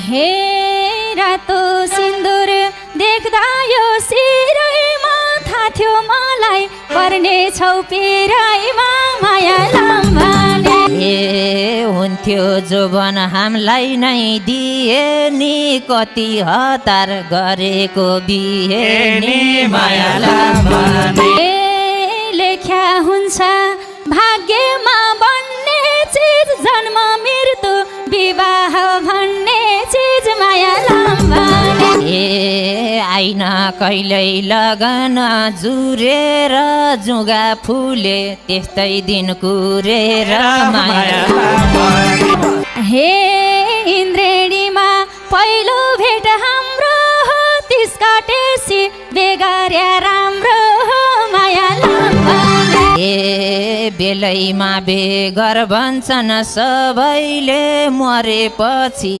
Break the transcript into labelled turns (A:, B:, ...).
A: हे रातो सिन्दुर देख्दा यो सिरैमा थाहा थियो मलाई पर्ने छौ पिराइमा माया लाम्बाले।
B: ए हुन्थ्यो जोबन हामीलाई नै दिए नि कति हतार गरेको बिहे नि माया लाम्बाले।
A: ए लेख्या हुन्छ भाग्यमा बन्ने चिज जन्म मृत्यु विवाह भन्ने चिज माया लाम्बाले।
B: ए आइन कहिल्यै लगन जुरेर जुगा फुले त्यस्तै दिन कुरेर माया लाम्बाले।
A: हे इन्द्रेणीमा पहिलो भेट हाम्रो हो तिस काटेसी बेगर्या राम्रो हो माया लाम्बाले।
B: ए बेलैमा बेगर भन्छन् सबैले मरेपछि